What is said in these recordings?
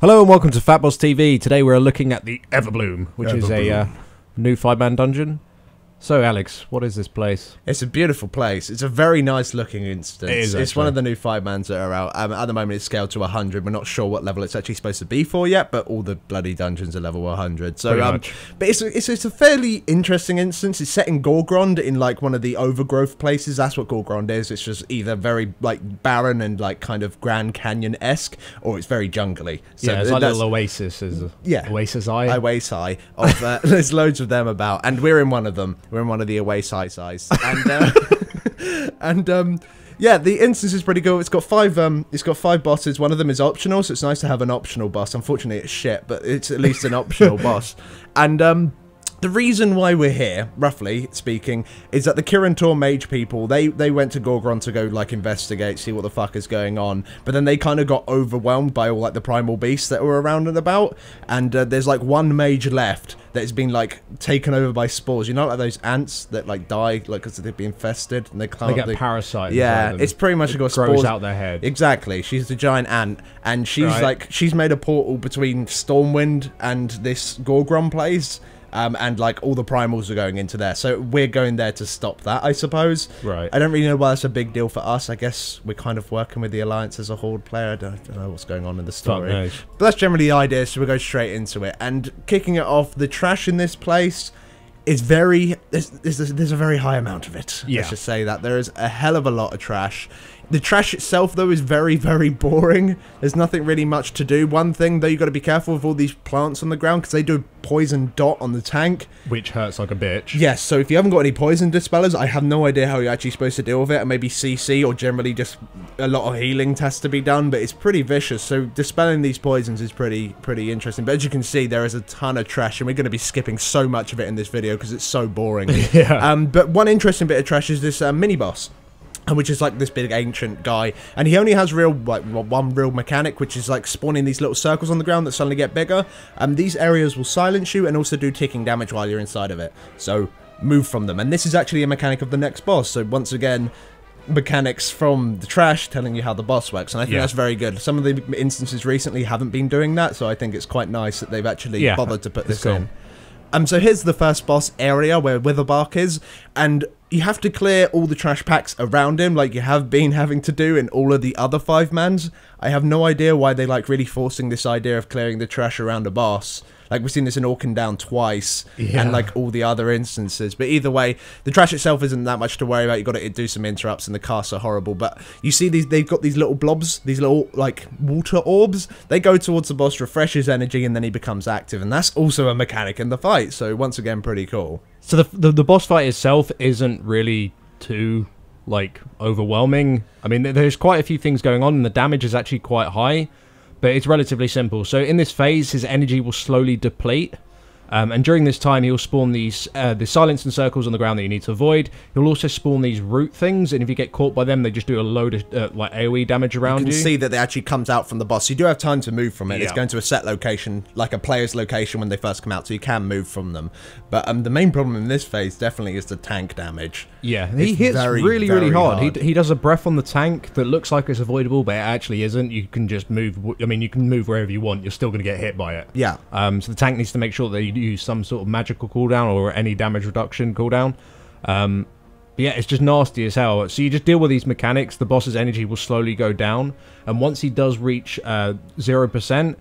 Hello and welcome to FatbossTV. Today we're looking at the Everbloom, which is a new 5-man dungeon. So Alex, what is this place? It's a beautiful place. It's a very nice looking instance. It is, it's one of the new 5-mans that are out. At the moment it's scaled to 100. We're not sure what level it's actually supposed to be for yet, but all the bloody dungeons are level 100. So but it's a fairly interesting instance. It's set in Gorgrond, in like one of the overgrowth places. That's what Gorgrond is. It's just either very like barren and like kind of Grand Canyon-esque, or it's very jungly. So yeah, it's like a little oasis. Oasis-eye. Oasis-eye. There's loads of them about, and we're in one of them. We're in one of the Oasis eyes, and yeah, the instance is pretty cool. It's got five bosses. One of them is optional, so it's nice to have an optional boss. Unfortunately, it's shit, but it's at least an optional boss. And the reason why we're here, roughly speaking, is that the Kirin Tor Mage people, they went to Gorgrond to go, like, investigate, see what the fuck is going on, but then they kind of got overwhelmed by all, like, the primal beasts that were around and about, and there's, like, one mage left that has been, like, taken over by spores. You know, like, those ants that, like, die, like, because they've been infested, and they can't... They get parasites. Yeah, it's pretty much got spores. Grows out their head. Exactly. She's the giant ant, and she's, like, she's made a portal between Stormwind and this Gorgrond place. And like all the primals are going into there, so we're going there to stop that, I suppose. Right. I don't really know why that's a big deal for us. I guess we're kind of working with the Alliance as a horde player. I don't know what's going on in the story, but that's generally the idea. So we'll go straight into it, and kicking it off, the trash in this place is very. There's a very high amount of it. Yeah. Let's just say that there is a hell of a lot of trash. The trash itself, though, is very, very boring. There's nothing really much to do. One thing, though, you've got to be careful with all these plants on the ground, because they do poison dot on the tank. Which hurts like a bitch. Yes, so if you haven't got any poison dispellers, I have no idea how you're actually supposed to deal with it. And maybe CC, or generally just a lot of healing has to be done, but it's pretty vicious. So dispelling these poisons is pretty interesting. But as you can see, there is a ton of trash, and we're going to be skipping so much of it in this video, because it's so boring. Yeah. But one interesting bit of trash is this mini-boss, which is like this big ancient guy, and he only has one real mechanic, which is like spawning these little circles on the ground that suddenly get bigger, and these areas will silence you and also do ticking damage while you're inside of it, so move from them. And this is actually a mechanic of the next boss, so once again, mechanics from the trash telling you how the boss works, and I think that's very good. Some of the instances recently haven't been doing that, so I think it's quite nice that they've actually bothered to put this in. So here's the first boss area where Witherbark is, and you have to clear all the trash packs around him like you have been having to do in all of the other 5-mans. I have no idea why they like really forcing this idea of clearing the trash around a boss. Like, we've seen this in Orkin Down twice, and like all the other instances. But either way, the trash itself isn't that much to worry about. You've got to do some interrupts, and the casts are horrible. But you see they've got these little blobs, these little, like, water orbs. They go towards the boss, refresh his energy, and then he becomes active. And that's also a mechanic in the fight. So, once again, pretty cool. So the boss fight itself isn't really too, like, overwhelming. I mean, there's quite a few things going on, and the damage is actually quite high. But it's relatively simple. So in this phase, his energy will slowly deplete. And during this time, he'll spawn these the silence and circles on the ground that you need to avoid. He'll also spawn these root things, and if you get caught by them, they just do a load of like AoE damage around you. You can see that it actually comes out from the boss. You do have time to move from it. It's going to a set location, like a player's location when they first come out, so you can move from them. But the main problem in this phase definitely is the tank damage. Yeah, he hits really hard. He does a breath on the tank that looks like it's avoidable, but it actually isn't. You can just move. I mean, you can move wherever you want. You're still going to get hit by it. Yeah. So the tank needs to make sure that you use some sort of magical cooldown or any damage reduction cooldown. But yeah, it's just nasty as hell. So you just deal with these mechanics. The boss's energy will slowly go down, and once he does reach 0%,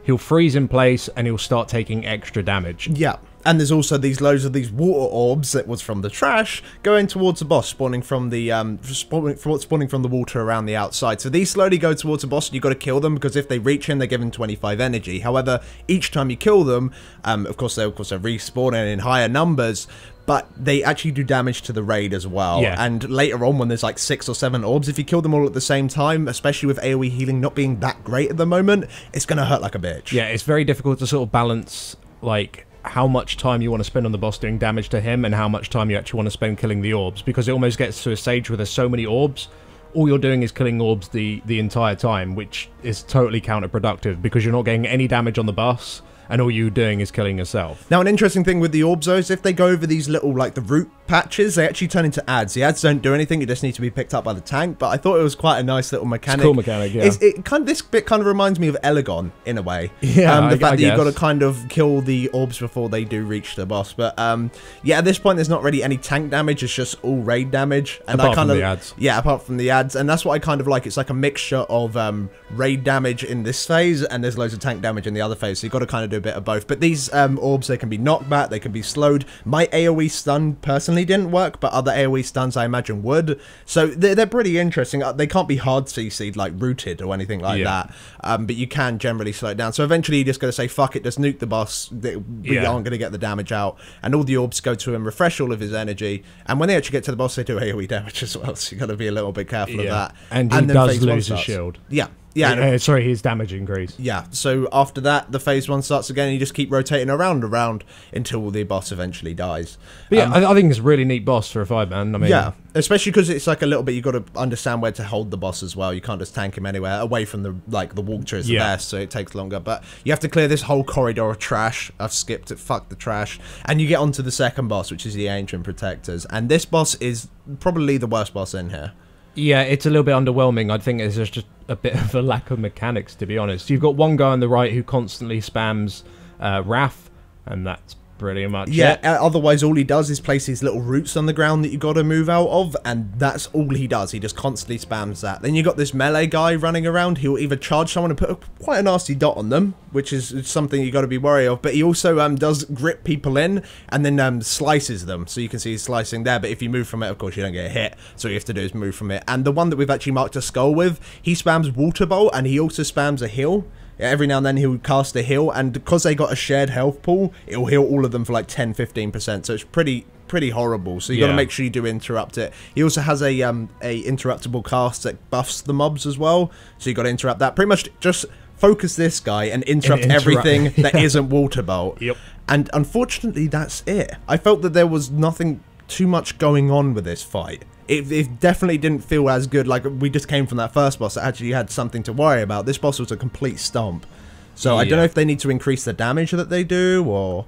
he'll freeze in place and he'll start taking extra damage. Yeah. And there's also these loads of these water orbs that was from the trash going towards the boss, spawning from the spawning from the water around the outside. So these slowly go towards the boss, and you've got to kill them, because if they reach him, they give him 25 energy. However, each time you kill them, of course they're respawning in higher numbers, but they actually do damage to the raid as well. Yeah. And later on, when there's like 6 or 7 orbs, if you kill them all at the same time, especially with AoE healing not being that great at the moment, it's going to hurt like a bitch. Yeah, it's very difficult to sort of balance, like, how much time you want to spend on the boss doing damage to him and how much time you actually want to spend killing the orbs, because it almost gets to a stage where there's so many orbs, all you're doing is killing orbs the entire time, which is totally counterproductive, because you're not getting any damage on the boss, and all you're doing is killing yourself. Now, an interesting thing with the orbs, though, is if they go over these little, like, the root patches, they actually turn into ads. The ads don't do anything, you just need to be picked up by the tank, but I thought it was quite a nice little mechanic. It's a cool mechanic, yeah. This bit kind of reminds me of Elegon, in a way. Yeah, the fact that you've got to kind of kill the orbs before they do reach the boss. But, yeah, at this point, there's not really any tank damage, it's just all raid damage. And apart from the ads. Yeah, apart from the ads, and that's what I kind of like. It's like a mixture of raid damage in this phase, and there's loads of tank damage in the other phase, so you've got to kind of do a bit of both. But these orbs, they can be knocked back, they can be slowed. My AoE stun personally didn't work, but other AoE stuns I imagine would. So they're pretty interesting. They can't be hard CC'd, like rooted or anything like that, but you can generally slow it down. So eventually you're just going to say, fuck it, just nuke the boss, we aren't going to get the damage out, and all the orbs go to him, refresh all of his energy, and when they actually get to the boss, they do AoE damage as well, so you got to be a little bit careful of that. And he does lose his shield. Yeah, sorry, his damage increase. Yeah, so after that, the phase 1 starts again, and you just keep rotating around until the boss eventually dies. But yeah, I think it's a really neat boss for a 5-man. I mean, yeah, especially because it's like a little bit, you've got to understand where to hold the boss as well. You can't just tank him anywhere. Away from the water is the best, so it takes longer. But you have to clear this whole corridor of trash. I've skipped it, fuck the trash. And you get onto the second boss, which is the Ancient Protectors. And this boss is probably the worst boss in here. Yeah, it's a little bit underwhelming. I think it's just a bit of a lack of mechanics, to be honest. You've got one guy on the right who constantly spams Wrath, and that's pretty much it. Otherwise all he does is place these little roots on the ground that you got to move out of, and that's all he does. He just constantly spams that. Then you got this melee guy running around. He'll either charge someone and put quite a nasty dot on them, which is something you got to be wary of, but he also does grip people in and then slices them, so you can see he's slicing there. But if you move from it, of course you don't get hit, so all you have to do is move from it. And the one that we've actually marked a skull with, he spams Water Bolt, and he also spams a heal. Every now and then he'll cast a heal, and because they got a shared health pool, it'll heal all of them for like 10-15%, so it's pretty horrible. So you got to make sure you do interrupt it. He also has a interruptible cast that buffs the mobs as well, so you got to interrupt that. Pretty much just focus this guy and interrupt everything that isn't Water Bolt. And unfortunately that's it. I felt that there was nothing too much going on with this fight. It definitely didn't feel as good. Like, we just came from that first boss that actually had something to worry about. This boss was a complete stomp. So I don't know if they need to increase the damage that they do, or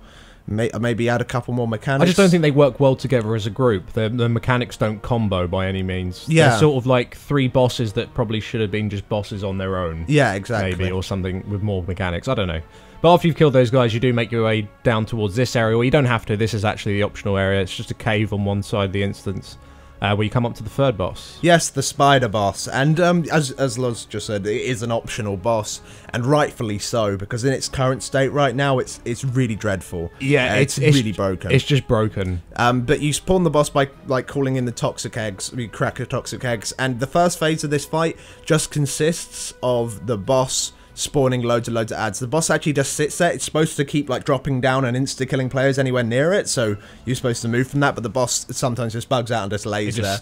maybe add a couple more mechanics. I just don't think they work well together as a group. The mechanics don't combo by any means. They're sort of like 3 bosses that probably should have been just bosses on their own. Yeah, exactly. Maybe, or something with more mechanics. I don't know. But after you've killed those guys, you do make your way down towards this area. Well, you don't have to. This is actually the optional area. It's just a cave on one side of the instance. Where you come up to the third boss. Yes, the spider boss. And as Loz just said, it is an optional boss, and rightfully so, because in its current state right now, it's really dreadful. Yeah, it's really broken. It's just broken. But you spawn the boss by like calling in the toxic eggs. You crack the toxic eggs, and the first phase of this fight just consists of the boss spawning loads and loads of ads. The boss actually just sits there. It's supposed to keep like dropping down and insta-killing players anywhere near it, so you're supposed to move from that, but the boss sometimes just bugs out and just lays there.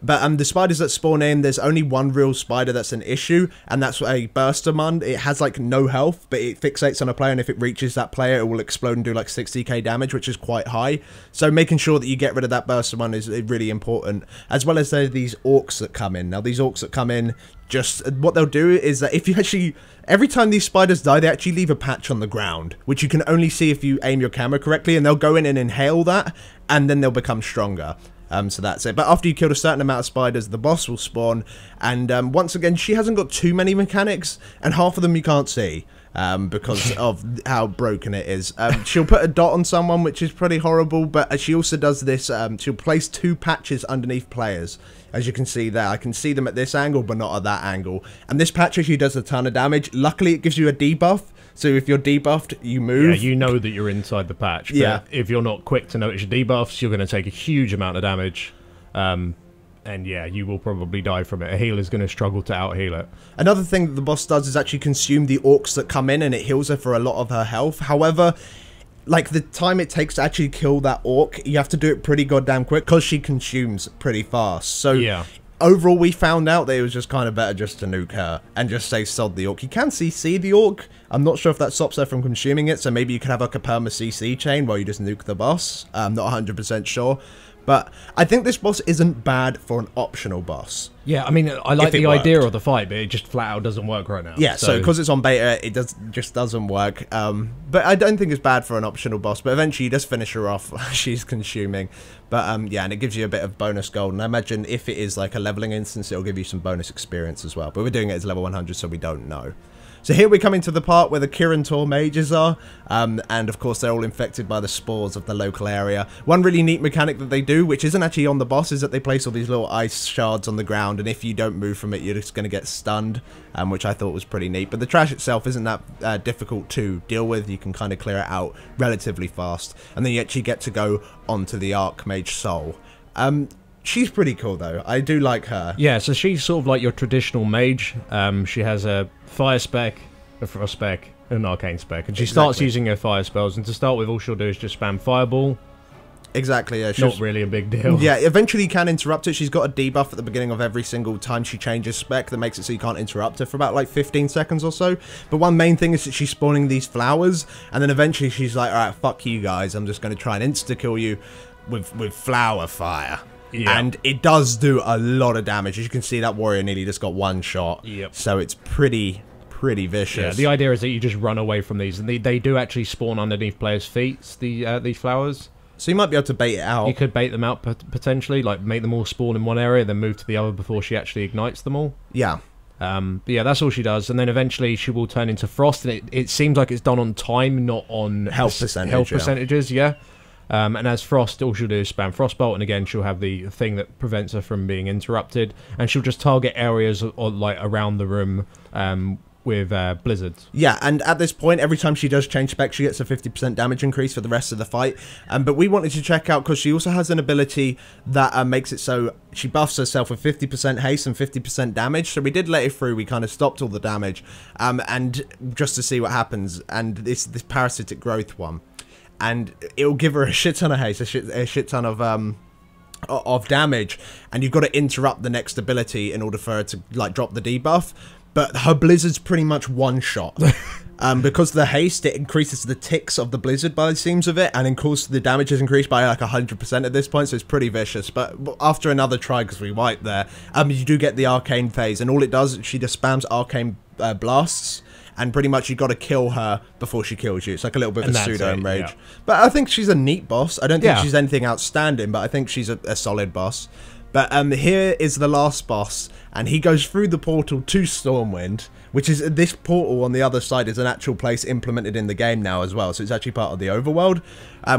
But the spiders that spawn in, there's only one real spider that's an issue, and that's a Burstermund. It has like no health, but it fixates on a player, and if it reaches that player, it will explode and do like 60k damage, which is quite high. So making sure that you get rid of that Burstermund is really important, as well as these orcs that come in. Now these orcs that come in, just what they'll do is that if you actually, every time these spiders die, they actually leave a patch on the ground, which you can only see if you aim your camera correctly, and they'll go in and inhale that, and then they'll become stronger. So that's it. But after you killed a certain amount of spiders, the boss will spawn, and once again, she hasn't got too many mechanics, and half of them you can't see. Because of how broken it is. She'll put a dot on someone, which is pretty horrible, but she also does this, she'll place 2 patches underneath players. As you can see there, I can see them at this angle, but not at that angle. And this patch actually does a ton of damage. Luckily, it gives you a debuff, so if you're debuffed, you move. Yeah, you know that you're inside the patch, but if you're not quick to notice your debuffs, you're going to take a huge amount of damage. And yeah, you will probably die from it. A healer's going to struggle to out-heal it. Another thing that the boss does is actually consume the orcs that come in, and it heals her for a lot of her health. However, like, the time it takes to actually kill that orc, you have to do it pretty goddamn quick, because she consumes pretty fast. So yeah, overall, we found out that it was just kind of better just to nuke her and just say sod the orc. You can CC the orc. I'm not sure if that stops her from consuming it, so maybe you could have like a perma CC chain while you just nuke the boss. I'm not 100% sure. But I think this boss isn't bad for an optional boss. Yeah, I mean, I like the idea of the fight, but it just flat out doesn't work right now. Yeah, so because it's on beta, it just doesn't work. But I don't think it's bad for an optional boss. But eventually, you just finish her off. She's consuming. But yeah, and it gives you a bit of bonus gold. And I imagine if it is like a leveling instance, it'll give you some bonus experience as well. But we're doing it as level 100, so we don't know. So here we come into the part where the Kirin Tor Mages are, and of course they're all infected by the spores of the local area. One really neat mechanic that they do, which isn't actually on the boss, is that they place all these little ice shards on the ground, and if you don't move from it, you're just going to get stunned, which I thought was pretty neat. But the trash itself isn't that difficult to deal with. You can kind of clear it out relatively fast, and then you actually get to go onto the Archmage Soul. She's pretty cool, though. I do like her. Yeah, so she's sort of like your traditional mage. She has a fire spec, a frost spec, and an arcane spec. And she starts using her fire spells. And to start with, all she'll do is just spam fireball. Exactly, yeah. Not really a big deal. Yeah, eventually you can interrupt it. She's got a debuff at the beginning of every single time she changes spec that makes it so you can't interrupt her for about like 15 seconds or so. But one main thing is that she's spawning these flowers. And then eventually she's like, alright, fuck you guys. I'm just going to try and insta-kill you with flower fire. Yeah. And it does do a lot of damage. As you can see, that warrior nearly just got one shot. Yep. So it's pretty vicious. Yeah, the idea is that you just run away from these. And they do actually spawn underneath players' feet, these flowers. So you might be able to bait it out. You could bait them out, potentially. Like, make them all spawn in one area, then move to the other before she actually ignites them all. Yeah. But yeah, that's all she does. And then eventually she will turn into frost. And it seems like it's done on time, not on health percentages, yeah. And as Frost, all she'll do is spam Frostbolt, and again, she'll have the thing that prevents her from being interrupted, and she'll just target areas like around the room with blizzards. Yeah, and at this point, every time she does change spec, she gets a 50% damage increase for the rest of the fight. But we wanted to check out, because she also has an ability that makes it so she buffs herself with 50% haste and 50% damage. So we did let it through. We kind of stopped all the damage, and just to see what happens. And this parasitic growth one. And it'll give her a shit ton of haste, a shit ton of damage, and you've got to interrupt the next ability in order for her to like drop the debuff. But her blizzard's pretty much one shot. Because the haste, it increases the ticks of the blizzard by the seams of it, and of course the damage is increased by like 100% at this point, so it's pretty vicious. But after another try, because we wiped there, you do get the arcane phase, and all it does, she just spams arcane blasts. And pretty much you got to kill her before she kills you. It's like a little bit of a pseudo-enrage. Yeah. But I think she's a neat boss. I don't think she's anything outstanding, but I think she's a solid boss. But here is the last boss, and he goes through the portal to Stormwind, which is this portal on the other side is an actual place implemented in the game now as well. So it's actually part of the overworld,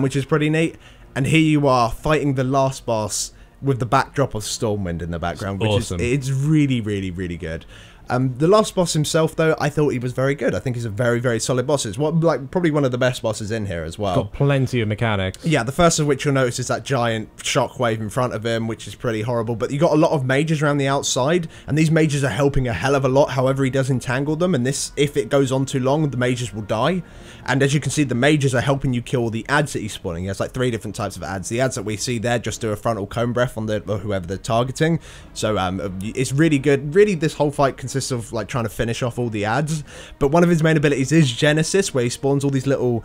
which is pretty neat. And here you are fighting the last boss with the backdrop of Stormwind in the background, which is it's really, really, really good. The last boss himself, though, I thought he was very good. I think he's a very, very solid boss. It's probably one of the best bosses in here as well. Got plenty of mechanics. Yeah, the first of which you'll notice is that giant shockwave in front of him, which is pretty horrible. But you got a lot of mages around the outside, and these mages are helping a hell of a lot. However, he does entangle them, and this, if it goes on too long, the mages will die. And as you can see, the mages are helping you kill the ads that he's spawning. He has like 3 different types of ads. The ads that we see there just do a frontal cone breath on whoever they're targeting. So it's really good. Really, this whole fight consists of like trying to finish off all the ads. But one of his main abilities is Genesis, where he spawns all these little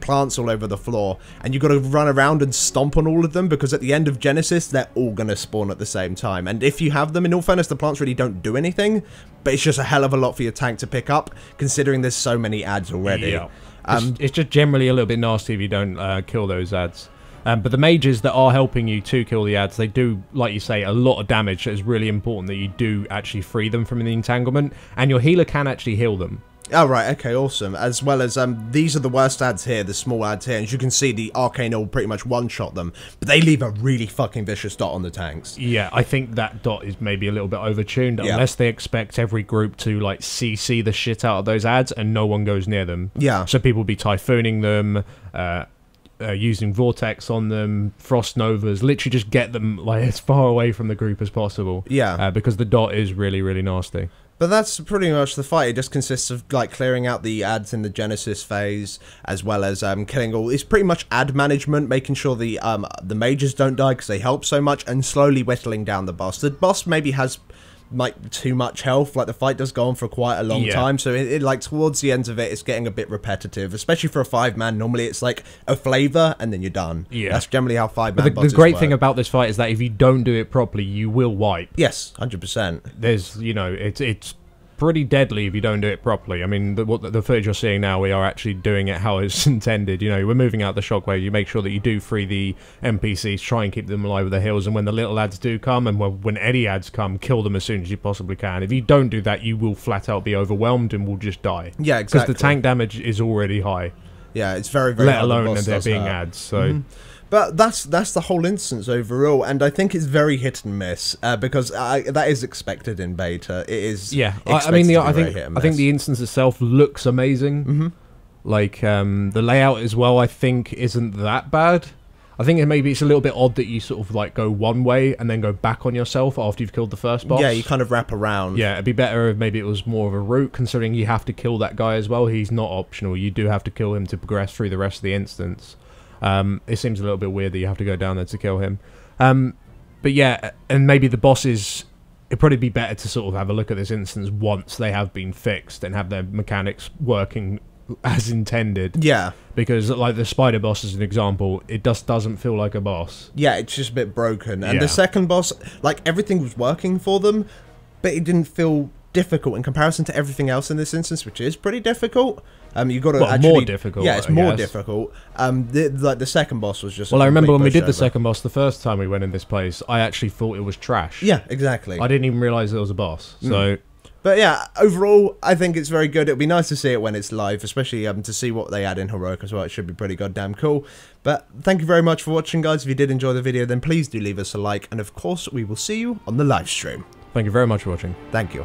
plants all over the floor, and you've got to run around and stomp on all of them, because at the end of Genesis they're all going to spawn at the same time. And if you have them, in all fairness, the plants really don't do anything, but it's just a hell of a lot for your tank to pick up, considering there's so many ads already. Yeah. It's just generally a little bit nasty if you don't kill those ads. But the mages that are helping you to kill the ads, they do, like you say, a lot of damage. So it's really important that you do actually free them from the entanglement, and your healer can actually heal them. Oh, right, okay, awesome. As well as, these are the worst ads here, the small ads here. And as you can see, the Arcane will pretty much one-shot them. But they leave a really fucking vicious dot on the tanks. Yeah, I think that dot is maybe a little bit overtuned, unless they expect every group to, like, CC the shit out of those ads and no one goes near them. Yeah. So people will be typhooning them, using Vortex on them, Frost Novas, literally just get them, like, as far away from the group as possible. Yeah. Because the dot is really, really nasty. But that's pretty much the fight. It just consists of like clearing out the ads in the Genesis phase, as well as killing all. It's pretty much ad management, making sure the mages don't die because they help so much, and slowly whittling down the boss. The boss maybe has like too much health. Like the fight does go on for quite a long time, so it like towards the end of it, it's getting a bit repetitive, especially for a 5-man. Normally it's like a flavor and then you're done. Yeah, that's generally how 5-man bosses the great work. thing about this fight is that if you don't do it properly, you will wipe. Yes, 100%. There's, you know, it's pretty deadly if you don't do it properly. I mean, the footage you're seeing now, we are actually doing it how it's intended. You know, we're moving out the shockwave. You make sure that you do free the NPCs, try and keep them alive with the heals, and when the little lads do come, and when any ads come, kill them as soon as you possibly can. If you don't do that, you will flat out be overwhelmed and will just die. Yeah, exactly. Because the tank damage is already high. Yeah, it's very, very let alone that they're being ads, so... But that's the whole instance overall, and I think it's very hit and miss because that is expected in beta. It is. Yeah, I mean, I think the instance itself looks amazing. Like the layout as well, I think isn't that bad. I think maybe it's a little bit odd that you sort of like go one way and then go back on yourself after you've killed the first boss. Yeah, you kind of wrap around. Yeah, it'd be better if maybe it was more of a route, considering you have to kill that guy as well. He's not optional. You do have to kill him to progress through the rest of the instance. It seems a little bit weird that you have to go down there to kill him. But yeah, and maybe the bosses, it'd probably be better to sort of have a look at this instance once they have been fixed and have their mechanics working as intended. Yeah. Because, like, the spider boss as an example, it just doesn't feel like a boss. Yeah, it's just a bit broken. And the second boss, like, everything was working for them, but it didn't feel difficult in comparison to everything else in this instance, which is pretty difficult. You got to actually more difficult. Yeah, it's more difficult. Like the second boss was just. Well, I remember when we did the second boss the first time we went in this place. I actually thought it was trash. Yeah, exactly. I didn't even realize it was a boss. So. But yeah, overall, I think it's very good. It'll be nice to see it when it's live, especially to see what they add in Heroic as well. It should be pretty goddamn cool. But thank you very much for watching, guys. If you did enjoy the video, then please do leave us a like. And of course, we will see you on the live stream. Thank you very much for watching. Thank you.